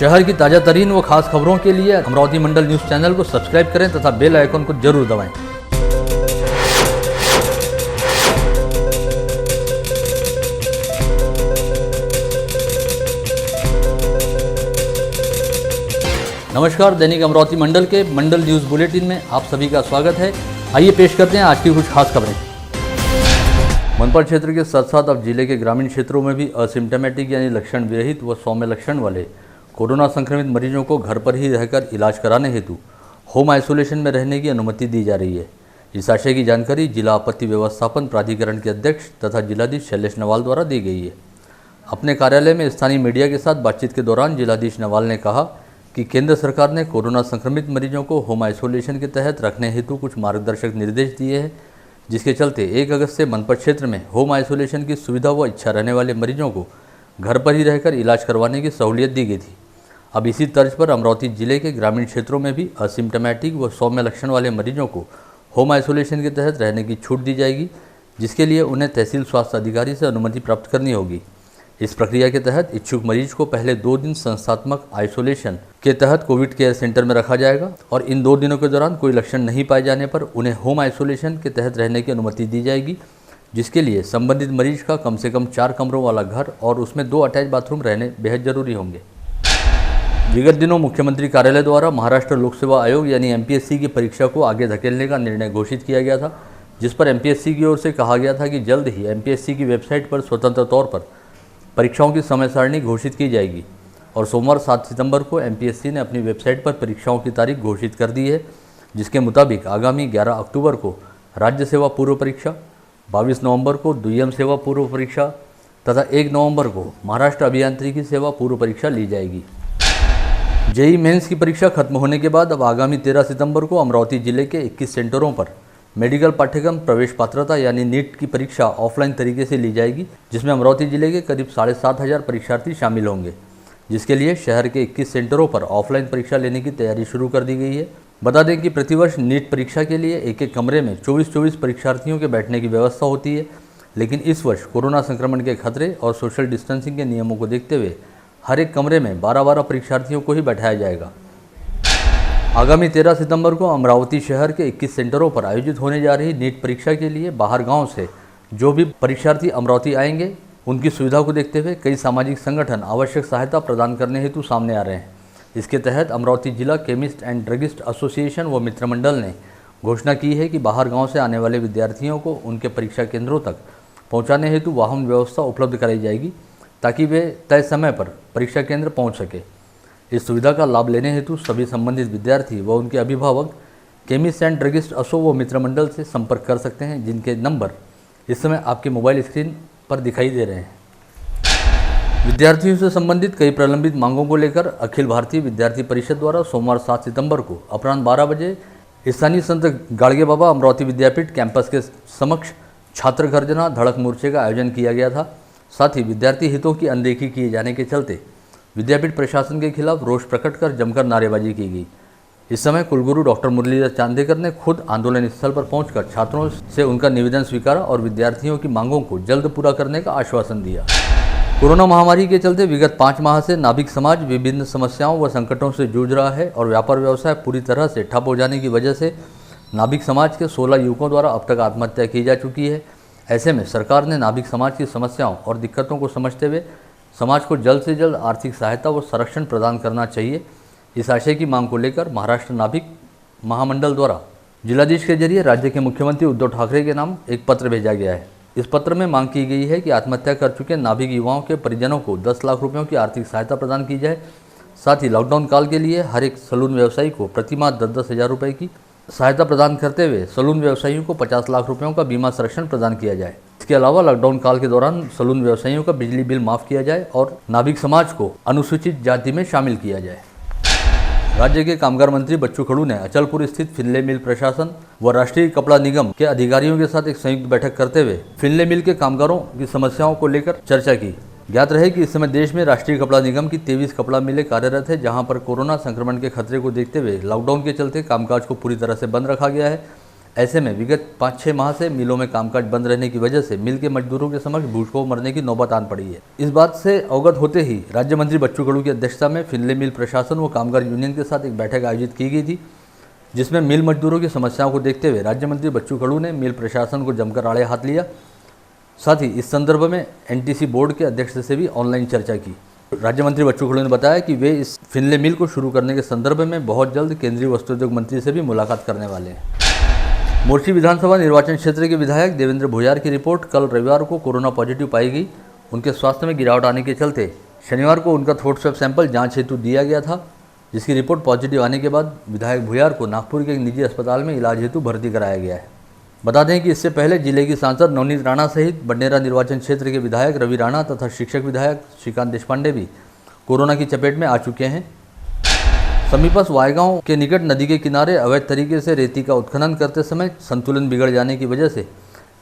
शहर की ताज़ा तरीन व खास खबरों के लिए अमरावती मंडल न्यूज़ चैनल को सब्सक्राइब करें तथा बेल आइकन को जरूर दबाएं। नमस्कार, दैनिक अमरावती मंडल के मंडल न्यूज़ बुलेटिन में आप सभी का स्वागत है। आइए पेश करते हैं आज की कुछ खास खबरें। मनपा क्षेत्र के साथ साथ अब जिले के ग्रामीण क्षेत्रों में भी असिम्टोमेटिक यानी लक्षण विरहित व सौम्य लक्षण वाले कोरोना संक्रमित मरीजों को घर पर ही रहकर इलाज कराने हेतु होम आइसोलेशन में रहने की अनुमति दी जा रही है। इस आशय की जानकारी जिला आपत्ति व्यवस्थापन प्राधिकरण के अध्यक्ष तथा जिलाधीश शैलेश नवाल द्वारा दी गई है। अपने कार्यालय में स्थानीय मीडिया के साथ बातचीत के दौरान जिलाधीश नवाल ने कहा कि केंद्र सरकार ने कोरोना संक्रमित मरीजों को होम आइसोलेशन के तहत रखने हेतु कुछ मार्गदर्शक निर्देश दिए हैं, जिसके चलते 1 अगस्त से मनपा क्षेत्र में होम आइसोलेशन की सुविधा व इच्छा रहने वाले मरीजों को घर पर ही रहकर इलाज करवाने की सहूलियत दी गई थी। अब इसी तर्ज पर अमरावती जिले के ग्रामीण क्षेत्रों में भी असिम्टोमेटिक व सौम्य लक्षण वाले मरीजों को होम आइसोलेशन के तहत रहने की छूट दी जाएगी, जिसके लिए उन्हें तहसील स्वास्थ्य अधिकारी से अनुमति प्राप्त करनी होगी। इस प्रक्रिया के तहत इच्छुक मरीज को पहले 2 दिन संस्थात्मक आइसोलेशन के तहत कोविड केयर सेंटर में रखा जाएगा और इन 2 दिनों के दौरान कोई लक्षण नहीं पाए जाने पर उन्हें होम आइसोलेशन के तहत रहने की अनुमति दी जाएगी, जिसके लिए संबंधित मरीज का कम से कम 4 कमरों वाला घर और उसमें 2 अटैच बाथरूम रहने बेहद जरूरी होंगे। विगत दिनों मुख्यमंत्री कार्यालय द्वारा महाराष्ट्र लोक सेवा आयोग यानी एमपीएससी की परीक्षा को आगे धकेलने का निर्णय घोषित किया गया था, जिस पर एमपीएससी की ओर से कहा गया था कि जल्द ही एमपीएससी की वेबसाइट पर स्वतंत्र तौर पर परीक्षाओं की समय सारणी घोषित की जाएगी और सोमवार 7 सितंबर को एमपीएससी ने अपनी वेबसाइट पर परीक्षाओं की तारीख घोषित कर दी है, जिसके मुताबिक आगामी 11 अक्टूबर को राज्य सेवा पूर्व परीक्षा, 22 नवंबर को द्वितीय सेवा पूर्व परीक्षा तथा 1 नवंबर को महाराष्ट्र अभियांत्रिकी सेवा पूर्व परीक्षा ली जाएगी। जेईई मेंस की परीक्षा खत्म होने के बाद अब आगामी 13 सितंबर को अमरावती जिले के 21 सेंटरों पर मेडिकल पाठ्यक्रम प्रवेश पात्रता यानी नीट की परीक्षा ऑफलाइन तरीके से ली जाएगी, जिसमें अमरावती जिले के करीब 7,500 परीक्षार्थी शामिल होंगे, जिसके लिए शहर के 21 सेंटरों पर ऑफलाइन परीक्षा लेने की तैयारी शुरू कर दी गई है। बता दें कि प्रतिवर्ष नीट परीक्षा के लिए एक कमरे में 24 परीक्षार्थियों के बैठने की व्यवस्था होती है, लेकिन इस वर्ष कोरोना संक्रमण के खतरे और सोशल डिस्टेंसिंग के नियमों को देखते हुए हर एक कमरे में 12 परीक्षार्थियों को ही बैठाया जाएगा। आगामी 13 सितंबर को अमरावती शहर के 21 सेंटरों पर आयोजित होने जा रही नीट परीक्षा के लिए बाहर गांव से जो भी परीक्षार्थी अमरावती आएंगे, उनकी सुविधा को देखते हुए कई सामाजिक संगठन आवश्यक सहायता प्रदान करने हेतु सामने आ रहे हैं। इसके तहत अमरावती जिला केमिस्ट एंड ड्रगिस्ट एसोसिएशन व मित्र मंडल ने घोषणा की है कि बाहर गाँव से आने वाले विद्यार्थियों को उनके परीक्षा केंद्रों तक पहुँचाने हेतु वाहन व्यवस्था उपलब्ध कराई जाएगी, ताकि वे तय समय पर परीक्षा केंद्र पहुंच सके। इस सुविधा का लाभ लेने हेतु सभी संबंधित विद्यार्थी व उनके अभिभावक केमिस्ट एंड ड्रगिस्ट एसो व मित्र मंडल से संपर्क कर सकते हैं, जिनके नंबर इस समय आपके मोबाइल स्क्रीन पर दिखाई दे रहे हैं। विद्यार्थियों से संबंधित कई प्रलंबित मांगों को लेकर अखिल भारतीय विद्यार्थी परिषद द्वारा सोमवार 7 सितंबर को अपराह्न 12 बजे स्थानीय संत गाड़गे बाबा अमरावती विद्यापीठ कैंपस के समक्ष छात्र गर्जना धड़क मोर्चे का आयोजन किया गया था। साथ ही विद्यार्थी हितों की अनदेखी किए जाने के चलते विद्यापीठ प्रशासन के खिलाफ रोष प्रकट कर जमकर नारेबाजी की गई। इस समय कुलगुरु डॉक्टर मुरलीधर चांदेकर ने खुद आंदोलन स्थल पर पहुंचकर छात्रों से उनका निवेदन स्वीकारा और विद्यार्थियों की मांगों को जल्द पूरा करने का आश्वासन दिया। कोरोना महामारी के चलते विगत 5 माह से नाभिक समाज विभिन्न समस्याओं व संकटों से जूझ रहा है और व्यापार व्यवसाय पूरी तरह से ठप हो जाने की वजह से नाभिक समाज के 16 युवकों द्वारा अब तक आत्महत्या की जा चुकी है। ऐसे में सरकार ने नाभिक समाज की समस्याओं और दिक्कतों को समझते हुए समाज को जल्द से जल्द आर्थिक सहायता व संरक्षण प्रदान करना चाहिए। इस आशय की मांग को लेकर महाराष्ट्र नाभिक महामंडल द्वारा जिलाधीश के जरिए राज्य के मुख्यमंत्री उद्धव ठाकरे के नाम एक पत्र भेजा गया है। इस पत्र में मांग की गई है कि आत्महत्या कर चुके नाभिक युवाओं के परिजनों को 10 लाख रुपयों की आर्थिक सहायता प्रदान की जाए। साथ ही लॉकडाउन काल के लिए हर एक सलून व्यवसायी को प्रतिमाह 10-10 हज़ार रुपये की सहायता प्रदान करते हुए सलून व्यवसायियों को 50 लाख रुपयों का बीमा संरक्षण प्रदान किया जाए। इसके अलावा लॉकडाउन काल के दौरान सलून व्यवसायियों का बिजली बिल माफ किया जाए और नाभिक समाज को अनुसूचित जाति में शामिल किया जाए। राज्य के कामगार मंत्री बच्चू कडू ने अचलपुर स्थित फिनले मिल प्रशासन व राष्ट्रीय कपड़ा निगम के अधिकारियों के साथ एक संयुक्त बैठक करते हुए फिनले मिल के कामगारों की समस्याओं को लेकर चर्चा की। ज्ञात रहे कि इस समय देश में राष्ट्रीय कपड़ा निगम की 23 कपड़ा मिलें कार्यरत है, जहां पर कोरोना संक्रमण के खतरे को देखते हुए लॉकडाउन के चलते कामकाज को पूरी तरह से बंद रखा गया है। ऐसे में विगत 5-6 माह से मिलों में कामकाज बंद रहने की वजह से मिल के मजदूरों के समक्ष भूखों मरने की नौबत आन पड़ी है। इस बात से अवगत होते ही राज्य मंत्री बच्चू कडू की अध्यक्षता में फिनले मिल प्रशासन व कामगार यूनियन के साथ एक बैठक आयोजित की गई थी, जिसमें मिल मजदूरों की समस्याओं को देखते हुए राज्य मंत्री बच्चू कडू ने मिल प्रशासन को जमकर आड़े हाथ लिया। साथ ही इस संदर्भ में एनटीसी बोर्ड के अध्यक्ष से भी ऑनलाइन चर्चा की। राज्य मंत्री बच्चू कडू ने बताया कि वे इस फिनले मिल को शुरू करने के संदर्भ में बहुत जल्द केंद्रीय वस्त्रोद्योग मंत्री से भी मुलाकात करने वाले हैं। मोर्शी विधानसभा निर्वाचन क्षेत्र के विधायक देवेंद्र भुयार की रिपोर्ट कल रविवार को कोरोना पॉजिटिव पाई गई। उनके स्वास्थ्य में गिरावट आने के चलते शनिवार को उनका थ्रोट स्वैब सैंपल जांच हेतु दिया गया था, जिसकी रिपोर्ट पॉजिटिव आने के बाद विधायक भुयार को नागपुर के एक निजी अस्पताल में इलाज हेतु भर्ती कराया गया है। बता दें कि इससे पहले जिले की सांसद नवनीत राणा सहित बडनेरा निर्वाचन क्षेत्र के विधायक रवि राणा तथा शिक्षक विधायक श्रीकांत देशपांडे भी कोरोना की चपेट में आ चुके हैं। समीपस्थ वायगांव के निकट नदी के किनारे अवैध तरीके से रेती का उत्खनन करते समय संतुलन बिगड़ जाने की वजह से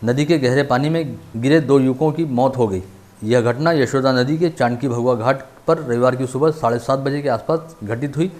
नदी के गहरे पानी में गिरे 2 युवकों की मौत हो गई। यह घटना यशोदा नदी के चांडकी भगवा घाट पर रविवार की सुबह 7:30 बजे के आसपास घटित हुई।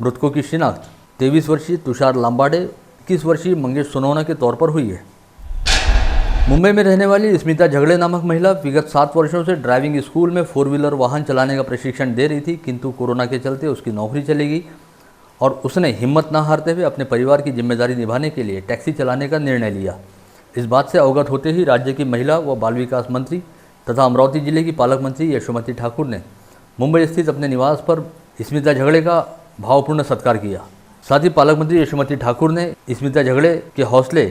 मृतकों की शिनाख्त 23 वर्षीय तुषार लांबाड़े, 21 वर्षीय मंगेश सोनोना के तौर पर हुई है। मुंबई में रहने वाली स्मिता झगड़े नामक महिला विगत 7 वर्षों से ड्राइविंग स्कूल में 4-व्हीलर वाहन चलाने का प्रशिक्षण दे रही थी, किंतु कोरोना के चलते उसकी नौकरी चली गई और उसने हिम्मत न हारते हुए अपने परिवार की जिम्मेदारी निभाने के लिए टैक्सी चलाने का निर्णय लिया। इस बात से अवगत होते ही राज्य की महिला व बाल विकास मंत्री तथा अमरावती जिले की पालक मंत्री यशोमती ठाकुर ने मुंबई स्थित अपने निवास पर स्मिता झगड़े का भावपूर्ण सत्कार किया। साथ ही पालक मंत्री यशोमती ठाकुर ने स्मिता झगड़े के हौसले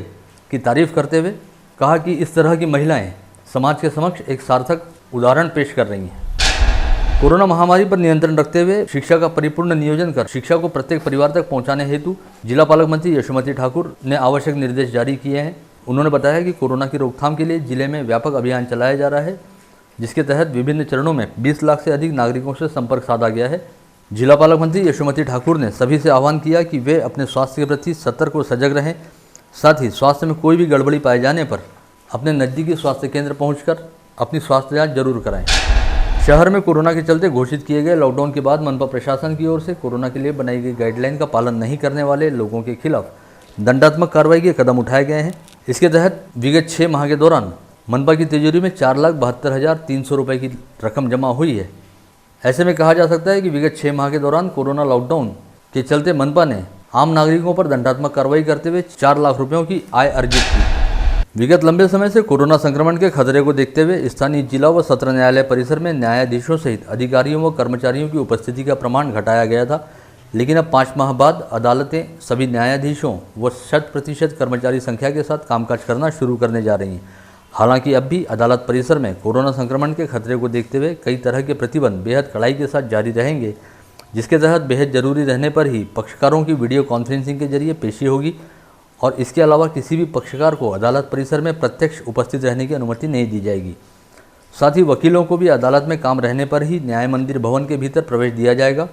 की तारीफ करते हुए कहा कि इस तरह की महिलाएं समाज के समक्ष एक सार्थक उदाहरण पेश कर रही हैं। कोरोना महामारी पर नियंत्रण रखते हुए शिक्षा का परिपूर्ण नियोजन कर शिक्षा को प्रत्येक परिवार तक पहुंचाने हेतु जिला पालक मंत्री यशोमती ठाकुर ने आवश्यक निर्देश जारी किए हैं। उन्होंने बताया कि कोरोना की रोकथाम के लिए जिले में व्यापक अभियान चलाया जा रहा है, जिसके तहत विभिन्न चरणों में 20 लाख से अधिक नागरिकों से संपर्क साधा गया है। जिला पालक मंत्री यशोमती ठाकुर ने सभी से आह्वान किया कि वे अपने स्वास्थ्य के प्रति सतर्क और सजग रहें। साथ ही स्वास्थ्य में कोई भी गड़बड़ी पाए जाने पर अपने नज़दीकी स्वास्थ्य केंद्र पहुंचकर अपनी स्वास्थ्य जांच जरूर कराएं। शहर में कोरोना के चलते घोषित किए गए लॉकडाउन के बाद मनपा प्रशासन की ओर से कोरोना के लिए बनाई गई गाइडलाइन का पालन नहीं करने वाले लोगों के खिलाफ दंडात्मक कार्रवाई के कदम उठाए गए हैं। इसके तहत विगत 6 माह के दौरान मनपा की तिजोरी में 4,72,300 रुपये की रकम जमा हुई है। ऐसे में कहा जा सकता है कि विगत 6 माह के दौरान कोरोना लॉकडाउन के चलते मनपा ने आम नागरिकों पर दंडात्मक कार्रवाई करते हुए 4 लाख रुपयों की आय अर्जित की। विगत लंबे समय से कोरोना संक्रमण के खतरे को देखते हुए स्थानीय जिला व सत्र न्यायालय परिसर में न्यायाधीशों सहित अधिकारियों व कर्मचारियों की उपस्थिति का प्रमाण घटाया गया था, लेकिन अब 5 माह बाद अदालतें सभी न्यायाधीशों व 100% कर्मचारी संख्या के साथ कामकाज करना शुरू करने जा रही हैं। हालांकि अब भी अदालत परिसर में कोरोना संक्रमण के खतरे को देखते हुए कई तरह के प्रतिबंध बेहद कड़ाई के साथ जारी रहेंगे, जिसके तहत बेहद जरूरी रहने पर ही पक्षकारों की वीडियो कॉन्फ्रेंसिंग के जरिए पेशी होगी और इसके अलावा किसी भी पक्षकार को अदालत परिसर में प्रत्यक्ष उपस्थित रहने की अनुमति नहीं दी जाएगी। साथ ही वकीलों को भी अदालत में काम रहने पर ही न्याय मंदिर भवन के भीतर प्रवेश दिया जाएगा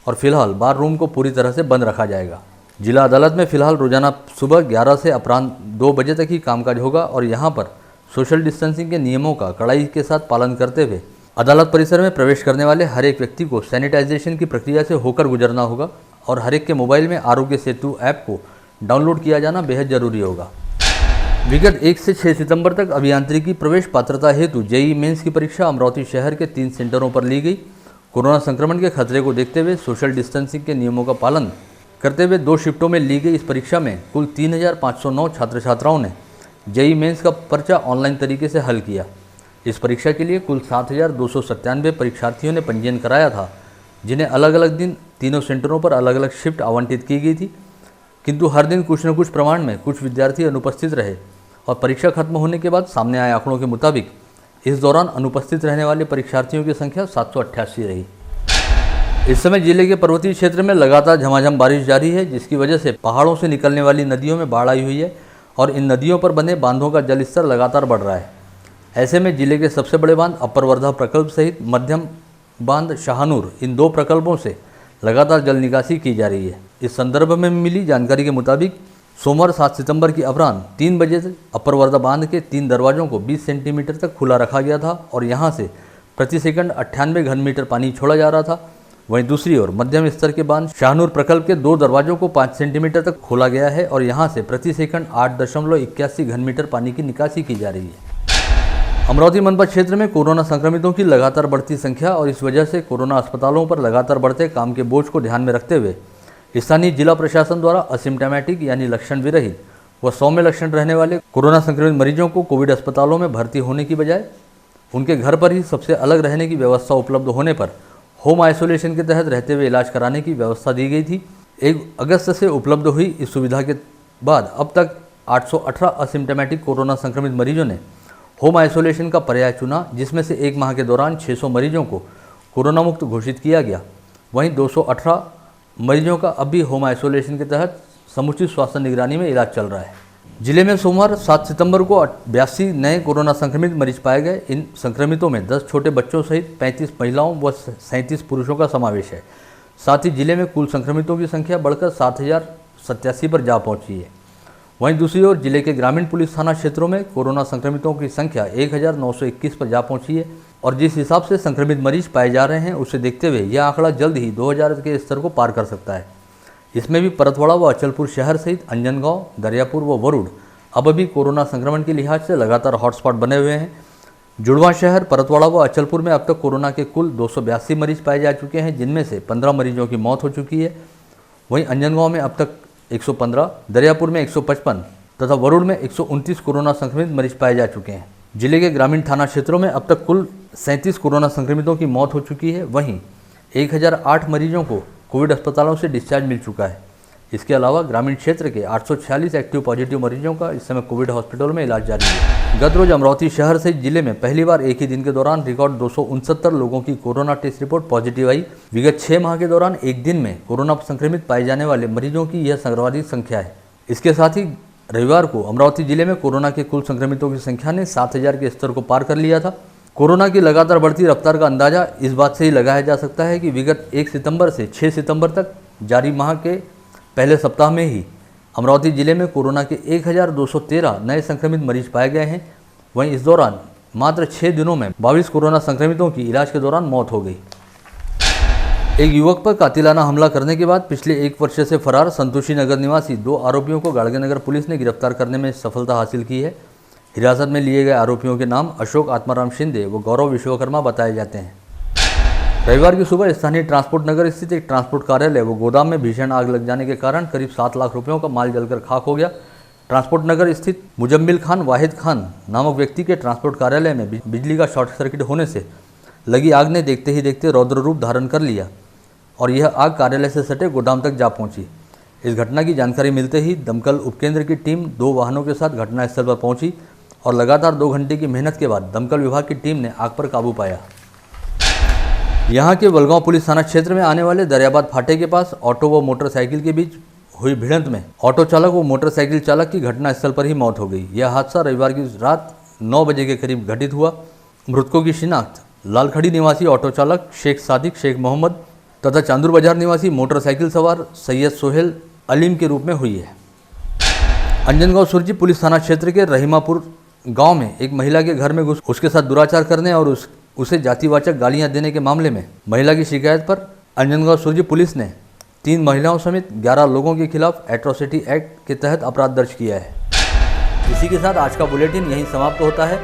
और फिलहाल बार रूम को पूरी तरह से बंद रखा जाएगा। जिला अदालत में फिलहाल रोजाना सुबह 11 से अपराह्न 2 बजे तक ही कामकाज होगा और यहाँ पर सोशल डिस्टेंसिंग के नियमों का कड़ाई के साथ पालन करते हुए अदालत परिसर में प्रवेश करने वाले हर एक व्यक्ति को सैनिटाइजेशन की प्रक्रिया से होकर गुजरना होगा और हर एक के मोबाइल में आरोग्य सेतु ऐप को डाउनलोड किया जाना बेहद जरूरी होगा। विगत 1 से 6 सितंबर तक अभियांत्रिकी प्रवेश पात्रता हेतु जेईई मेंस की परीक्षा अमरावती शहर के 3 सेंटरों पर ली गई। कोरोना संक्रमण के खतरे को देखते हुए सोशल डिस्टेंसिंग के नियमों का पालन करते हुए 2 शिफ्टों में ली गई इस परीक्षा में कुल 3,509 छात्र छात्राओं ने जेईई मेंस का पर्चा ऑनलाइन तरीके से हल किया। इस परीक्षा के लिए कुल 7,297 परीक्षार्थियों ने पंजीयन कराया था, जिन्हें अलग अलग दिन तीनों सेंटरों पर अलग अलग शिफ्ट आवंटित की गई थी, किंतु हर दिन कुछ न कुछ प्रमाण में कुछ विद्यार्थी अनुपस्थित रहे और परीक्षा खत्म होने के बाद सामने आए आंकड़ों के मुताबिक इस दौरान अनुपस्थित रहने वाले परीक्षार्थियों की संख्या 788 रही। इस समय जिले के पर्वतीय क्षेत्र में लगातार झमाझम बारिश जारी है, जिसकी वजह से पहाड़ों से निकलने वाली नदियों में बाढ़ आई हुई है और इन नदियों पर बने बांधों का जलस्तर लगातार बढ़ रहा है। ऐसे में जिले के सबसे बड़े बांध अपर वर्धा प्रकल्प सहित मध्यम बांध शाहनूर, इन 2 प्रकल्पों से लगातार जल निकासी की जा रही है। इस संदर्भ में मिली जानकारी के मुताबिक सोमवार 7 सितंबर की अपराह्न 3 बजे से अपर वर्धा बांध के 3 दरवाजों को 20 सेंटीमीटर तक खुला रखा गया था और यहां से प्रति सेकंड 98 घन मीटर पानी छोड़ा जा रहा था। वहीं दूसरी ओर मध्यम स्तर के बांध शाहनूर प्रकल्प के 2 दरवाजों को 5 सेंटीमीटर तक खोला गया है और यहां से प्रति सेकंड 8.81 घन मीटर पानी की निकासी की जा रही है। अमरावती मनपा क्षेत्र में कोरोना संक्रमितों की लगातार बढ़ती संख्या और इस वजह से कोरोना अस्पतालों पर लगातार बढ़ते काम के बोझ को ध्यान में रखते हुए स्थानीय जिला प्रशासन द्वारा असिम्प्टोमेटिक यानी लक्षण विरहित व सौम्य लक्षण रहने वाले कोरोना संक्रमित मरीजों को कोविड अस्पतालों में भर्ती होने की बजाय उनके घर पर ही सबसे अलग रहने की व्यवस्था उपलब्ध होने पर होम आइसोलेशन के तहत रहते हुए इलाज कराने की व्यवस्था दी गई थी। 1 अगस्त से उपलब्ध हुई इस सुविधा के बाद अब तक 818 असिम्प्टोमेटिक कोरोना संक्रमित मरीजों ने होम आइसोलेशन का पर्याय चुना, जिसमें से 1 माह के दौरान 600 मरीजों को कोरोना मुक्त घोषित किया गया। वहीं 218 मरीजों का अब भी होम आइसोलेशन के तहत समुचित स्वास्थ्य निगरानी में इलाज चल रहा है। जिले में सोमवार 7 सितंबर को 82 नए कोरोना संक्रमित मरीज पाए गए। इन संक्रमितों में 10 छोटे बच्चों सहित 35 महिलाओं व 37 पुरुषों का समावेश है। साथ ही जिले में कुल संक्रमितों की संख्या बढ़कर 7087 पर जा पहुंची है। वहीं दूसरी ओर जिले के ग्रामीण पुलिस थाना क्षेत्रों में कोरोना संक्रमितों की संख्या 1921 पर जा पहुंची है और जिस हिसाब से संक्रमित मरीज पाए जा रहे हैं उसे देखते हुए यह आंकड़ा जल्द ही 2000 के स्तर को पार कर सकता है। इसमें भी परतवाड़ा व अचलपुर शहर सहित अंजनगांव, दरियापुर व वरुड़ अब भी कोरोना संक्रमण के लिहाज से लगातार हॉटस्पॉट बने हुए हैं। जुड़वा शहर, परतवाड़ा व अचलपुर में अब तक कोरोना के कुल 282 मरीज पाए जा चुके हैं, जिनमें से 15 मरीजों की मौत हो चुकी है। वहीं अंजनगांव में अब तक 115, दरियापुर में 155 तथा वरुड़ में 129 कोरोना संक्रमित मरीज पाए जा चुके हैं। जिले के ग्रामीण थाना क्षेत्रों में अब तक कुल 37 कोरोना संक्रमितों की मौत हो चुकी है। वहीं 1008 मरीजों को कोविड अस्पतालों से डिस्चार्ज मिल चुका है। इसके अलावा ग्रामीण क्षेत्र के 846 एक्टिव पॉजिटिव मरीजों का इस समय कोविड हॉस्पिटल में इलाज जारी है। गत रोज अमरावती शहर सहित जिले में पहली बार एक ही दिन के दौरान रिकॉर्ड 269 लोगों की कोरोना टेस्ट रिपोर्ट पॉजिटिव आई। विगत 6 माह के दौरान एक दिन में कोरोना संक्रमित पाए जाने वाले मरीजों की यह सर्वाधिक संख्या है। इसके साथ ही रविवार को अमरावती जिले में कोरोना के कुल संक्रमितों की संख्या ने 7000 के स्तर को पार कर लिया था। कोरोना की लगातार बढ़ती रफ्तार का अंदाजा इस बात से ही लगाया जा सकता है कि विगत 1 सितंबर से 6 सितंबर तक जारी माह के पहले सप्ताह में ही अमरावती जिले में कोरोना के 1213 नए संक्रमित मरीज पाए गए हैं। वहीं इस दौरान मात्र 6 दिनों में 22 कोरोना संक्रमितों की इलाज के दौरान मौत हो गई। एक युवक पर कातिलाना हमला करने के बाद पिछले 1 वर्ष से फरार संतोषी नगर निवासी 2 आरोपियों को गाड़गेनगर पुलिस ने गिरफ्तार करने में सफलता हासिल की है। हिरासत में लिए गए आरोपियों के नाम अशोक आत्माराम शिंदे व गौरव विश्वकर्मा बताए जाते हैं। रविवार की सुबह स्थानीय ट्रांसपोर्ट नगर स्थित एक ट्रांसपोर्ट कार्यालय व गोदाम में भीषण आग लग जाने के कारण करीब 7 लाख रुपयों का माल जलकर खाक हो गया। ट्रांसपोर्ट नगर स्थित मुजम्मिल खान वाहिद खान नामक व्यक्ति के ट्रांसपोर्ट कार्यालय में बिजली का शॉर्ट सर्किट होने से लगी आग ने देखते ही देखते रौद्र रूप धारण कर लिया और यह आग कार्यालय से सटे गोदाम तक जा पहुंची। इस घटना की जानकारी मिलते ही दमकल उपकेंद्र की टीम 2 वाहनों के साथ घटनास्थल पर पहुंची और लगातार 2 घंटे की मेहनत के बाद दमकल विभाग की टीम ने आग पर काबू पाया। यहां के वलगांव पुलिस थाना क्षेत्र में आने वाले दरियाबाद फाटे के पास ऑटो व मोटरसाइकिल के बीच हुई भिड़ंत में ऑटो चालक व मोटरसाइकिल चालक की घटनास्थल पर ही मौत हो गई। यह हादसा रविवार की रात 9 बजे के करीब घटित हुआ। मृतकों की शिनाख्त लालखड़ी निवासी ऑटो चालक शेख सादिक शेख मोहम्मद तथा चांदूर बाजार निवासी मोटरसाइकिल सवार सैयद सोहेल अलीम के रूप में हुई है। अंजनगांव सुरजी पुलिस थाना क्षेत्र के रहीमापुर गांव में एक महिला के घर में घुस उसके साथ दुराचार करने और उसे जातिवाचक गालियां देने के मामले में महिला की शिकायत पर अंजनगांव सुरजी पुलिस ने 3 महिलाओं समेत 11 लोगों के खिलाफ एट्रोसिटी एक्ट के तहत अपराध दर्ज किया है। इसी के साथ आज का बुलेटिन यहीं समाप्त होता है।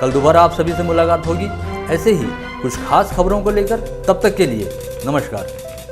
कल दोबारा आप सभी से मुलाकात होगी ऐसे ही कुछ खास खबरों को लेकर। तब तक के लिए नमस्कार।